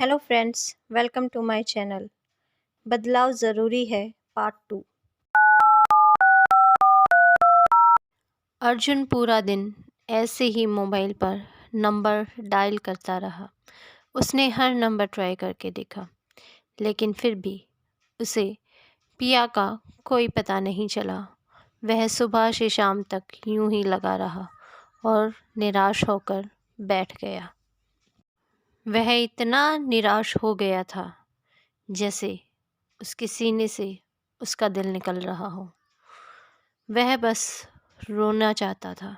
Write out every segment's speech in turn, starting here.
Hello friends, welcome to my channel. बदलाव ज़रूरी है पार्ट 2। अर्जुन पूरा दिन ऐसे ही मोबाइल पर नंबर डायल करता रहा। उसने हर नंबर ट्राई करके देखा, लेकिन फिर भी उसे पिया का कोई पता नहीं चला। वह सुबह से शाम तक यूं ही लगा रहा और निराश होकर बैठ गया। वह इतना निराश हो गया था जैसे उसके सीने से उसका दिल निकल रहा हो। वह बस रोना चाहता था,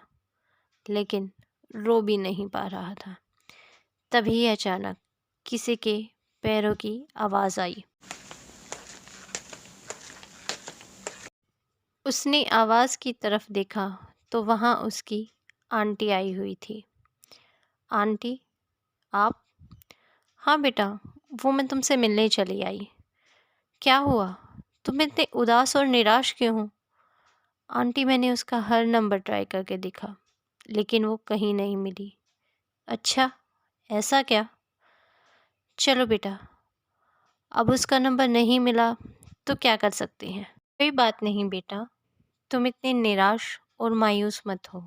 लेकिन रो भी नहीं पा रहा था। तभी अचानक किसी के पैरों की आवाज़ आई। उसने आवाज़ की तरफ देखा तो वहाँ उसकी आंटी आई हुई थी। आंटी, आप? हाँ बेटा, वो मैं तुमसे मिलने चली आई। क्या हुआ? तुम इतने उदास और निराश क्यों हो? आंटी, मैंने उसका हर नंबर ट्राई करके देखा, लेकिन वो कहीं नहीं मिली। अच्छा, ऐसा क्या? चलो बेटा, अब उसका नंबर नहीं मिला तो क्या कर सकते हैं। कोई बात नहीं बेटा, तुम इतने निराश और मायूस मत हो।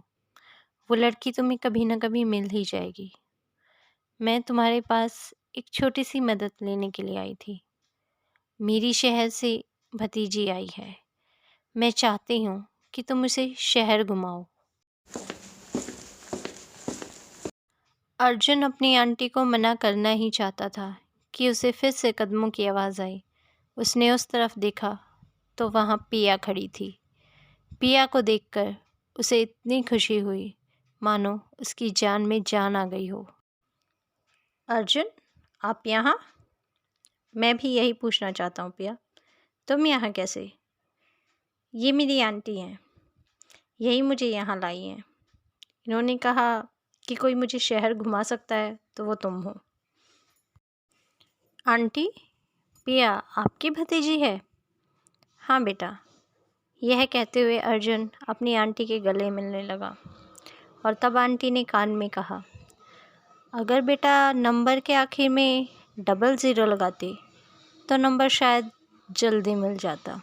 वो लड़की तुम्हें कभी ना कभी मिल ही जाएगी। मैं तुम्हारे पास एक छोटी सी मदद लेने के लिए आई थी। मेरी शहर से भतीजी आई है। मैं चाहती हूँ कि तुम उसे शहर घुमाओ। अर्जुन अपनी आंटी को मना करना ही चाहता था कि उसे फिर से कदमों की आवाज़ आई। उसने उस तरफ देखा तो वहाँ पिया खड़ी थी। पिया को देखकर उसे इतनी खुशी हुई मानो उसकी जान में जान आ गई हो। अर्जुन, आप यहाँ? मैं भी यही पूछना चाहता हूँ पिया, तुम यहाँ कैसे? ये मेरी आंटी हैं, यही मुझे यहाँ लाई हैं। इन्होंने कहा कि कोई मुझे शहर घुमा सकता है तो वो तुम हो। आंटी, पिया आपकी भतीजी है? हाँ बेटा। यह कहते हुए अर्जुन अपनी आंटी के गले मिलने लगा और तब आंटी ने कान में कहा, अगर बेटा नंबर के आखिर में 00 लगाते तो नंबर शायद जल्दी मिल जाता।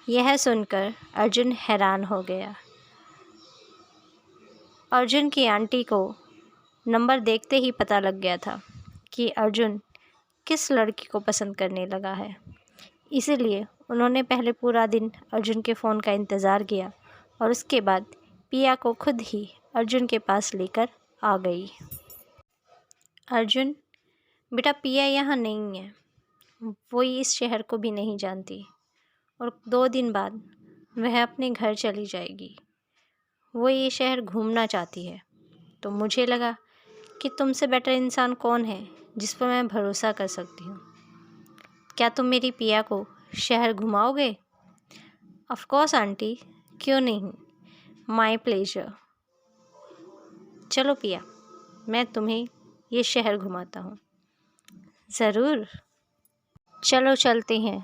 यह सुनकर अर्जुन हैरान हो गया। अर्जुन की आंटी को नंबर देखते ही पता लग गया था कि अर्जुन किस लड़की को पसंद करने लगा है। इसीलिए उन्होंने पहले पूरा दिन अर्जुन के फ़ोन का इंतज़ार किया और उसके बाद पिया को खुद ही अर्जुन के पास लेकर आ गई। अर्जुन, बेटा पिया यहाँ नहीं है, वो इस शहर को भी नहीं जानती और 2 दिन बाद वह अपने घर चली जाएगी। वो ये शहर घूमना चाहती है, तो मुझे लगा कि तुमसे बेटर इंसान कौन है जिस पर मैं भरोसा कर सकती हूँ। क्या तुम मेरी पिया को शहर घुमाओगे? ऑफ कोर्स आंटी, क्यों नहीं, माय प्लेजर। चलो पिया, मैं तुम्हें ये शहर घुमाता हूँ। ज़रूर, चलो चलते हैं।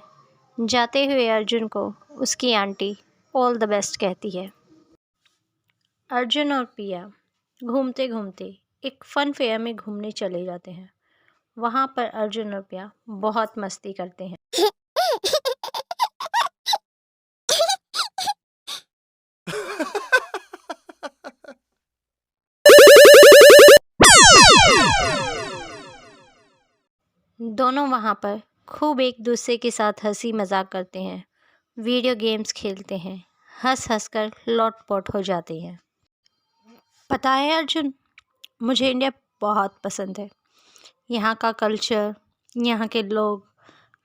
जाते हुए अर्जुन को उसकी आंटी ऑल द बेस्ट कहती है। अर्जुन और पिया घूमते घूमते एक फ़न फेयर में घूमने चले जाते हैं। वहाँ पर अर्जुन और पिया बहुत मस्ती करते हैं। दोनों वहाँ पर खूब एक दूसरे के साथ हंसी मजाक करते हैं, वीडियो गेम्स खेलते हैं, हंस हंस कर लौट-पोट हो जाते हैं। पता है अर्जुन, मुझे इंडिया बहुत पसंद है। यहाँ का कल्चर, यहाँ के लोग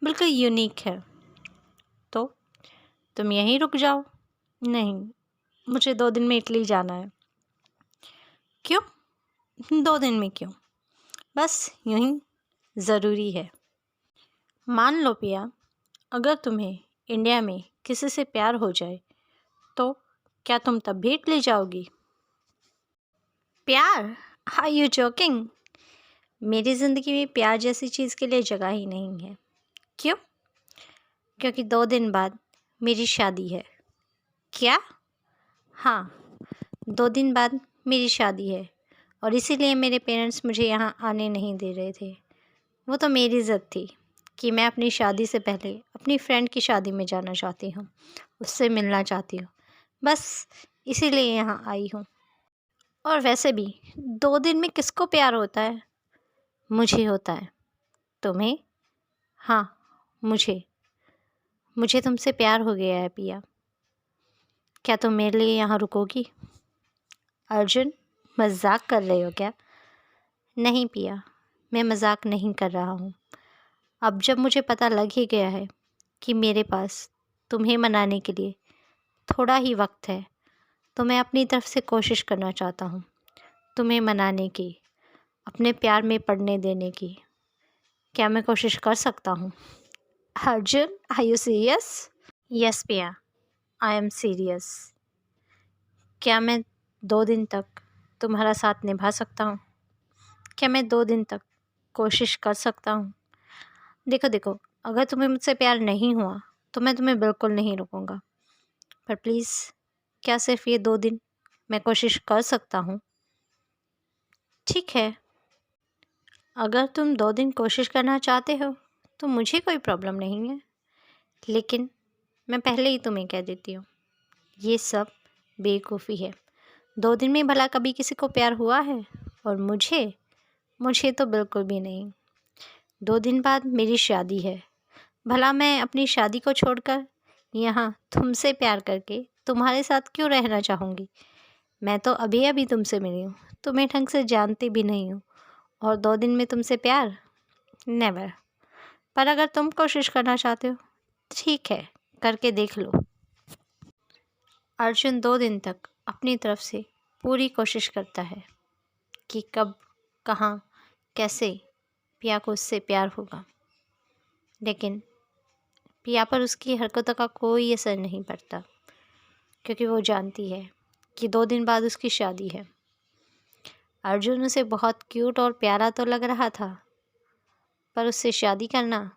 बिल्कुल यूनिक है। तो तुम यहीं रुक जाओ। नहीं, मुझे 2 दिन में इटली जाना है। क्यों? 2 दिन में क्यों? बस यूं ही, ज़रूरी है। मान लो पिया, अगर तुम्हें इंडिया में किसी से प्यार हो जाए तो क्या तुम तब भी इटली जाओगी? प्यार? Are you joking? मेरी ज़िंदगी में प्यार जैसी चीज़ के लिए जगह ही नहीं है। क्यों? क्योंकि 2 दिन बाद मेरी शादी है। क्या? हाँ, 2 दिन बाद मेरी शादी है और इसीलिए मेरे पेरेंट्स मुझे यहाँ आने नहीं दे रहे थे। वो तो मेरी ज़िद थी कि मैं अपनी शादी से पहले अपनी फ्रेंड की शादी में जाना चाहती हूँ, उससे मिलना चाहती हूँ, बस इसीलिए यहाँ आई हूँ। और वैसे भी 2 दिन में किसको प्यार होता है? मुझे होता है। तुम्हें? हाँ, मुझे। मुझे तुमसे प्यार हो गया है पिया। क्या तुम मेरे लिए यहाँ रुकोगी? अर्जुन, मज़ाक कर रहे हो क्या? नहीं पिया, मैं मज़ाक नहीं कर रहा हूँ। अब जब मुझे पता लग ही गया है कि मेरे पास तुम्हें मनाने के लिए थोड़ा ही वक्त है, तो मैं अपनी तरफ से कोशिश करना चाहता हूँ तुम्हें मनाने की, अपने प्यार में पड़ने देने की। क्या मैं कोशिश कर सकता हूँ? Arjun, are you serious? Yes Piya, I am serious. क्या मैं 2 दिन तक तुम्हारा साथ निभा सकता हूँ? क्या मैं 2 दिन तक कोशिश कर सकता हूँ? देखो, अगर तुम्हें मुझसे प्यार नहीं हुआ तो मैं तुम्हें बिल्कुल नहीं रोकूँगा, पर प्लीज़ क्या सिर्फ़ ये 2 दिन मैं कोशिश कर सकता हूँ? ठीक है, अगर तुम 2 दिन कोशिश करना चाहते हो तो मुझे कोई प्रॉब्लम नहीं है, लेकिन मैं पहले ही तुम्हें कह देती हूँ, ये सब बेवकूफ़ी है। 2 दिन में भला कभी किसी को प्यार हुआ है? और मुझे तो बिल्कुल भी नहीं। 2 दिन बाद मेरी शादी है। भला मैं अपनी शादी को छोड़कर यहाँ तुमसे प्यार करके तुम्हारे साथ क्यों रहना चाहूँगी? मैं तो अभी-अभी तुमसे मिली हूँ, तुम्हें ढंग से जानती भी नहीं हूँ, और 2 दिन में तुमसे प्यार? नेवर। पर अगर तुम कोशिश करना चाहते हो, ठीक है, करके देख लो। अर्जुन 2 दिन तक अपनी तरफ से पूरी कोशिश करता है कि कब, कहाँ, कैसे पिया को उससे प्यार होगा, लेकिन पिया पर उसकी हरकतों का कोई असर नहीं पड़ता, क्योंकि वो जानती है कि 2 दिन बाद उसकी शादी है। अर्जुन उसे बहुत क्यूट और प्यारा तो लग रहा था, पर उससे शादी करना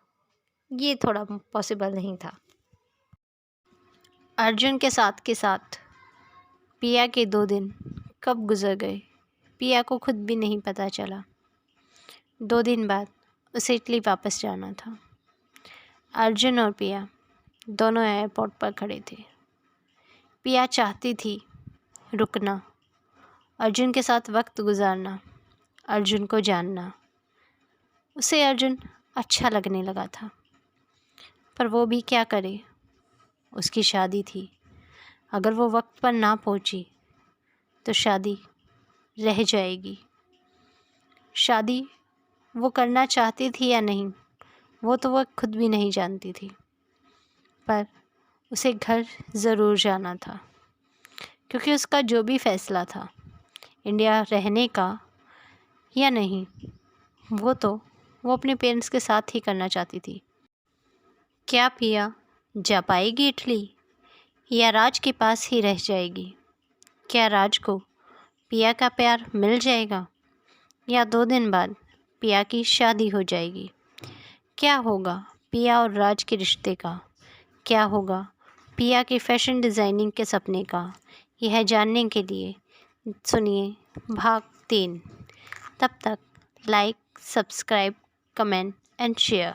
ये थोड़ा पॉसिबल नहीं था। अर्जुन के साथ पिया के 2 दिन कब गुजर गए, पिया को खुद भी नहीं पता चला। 2 दिन बाद उसे इटली वापस जाना था। अर्जुन और पिया दोनों एयरपोर्ट पर खड़े थे। पिया चाहती थी रुकना, अर्जुन के साथ वक्त गुजारना, अर्जुन को जानना। उसे अर्जुन अच्छा लगने लगा था, पर वो भी क्या करे, उसकी शादी थी। अगर वो वक्त पर ना पहुंची तो शादी रह जाएगी। शादी वो करना चाहती थी या नहीं, वो तो वह खुद भी नहीं जानती थी, पर उसे घर ज़रूर जाना था, क्योंकि उसका जो भी फ़ैसला था इंडिया रहने का या नहीं, वो अपने पेरेंट्स के साथ ही करना चाहती थी। क्या पिया जा पाएगी इटली, या राज के पास ही रह जाएगी? क्या राज को पिया का प्यार मिल जाएगा, या 2 दिन बाद पिया की शादी हो जाएगी? क्या होगा पिया और राज के रिश्ते का? क्या होगा पिया के फैशन डिज़ाइनिंग के सपने का? यह जानने के लिए सुनिए भाग 3। तब तक like, subscribe, comment and share.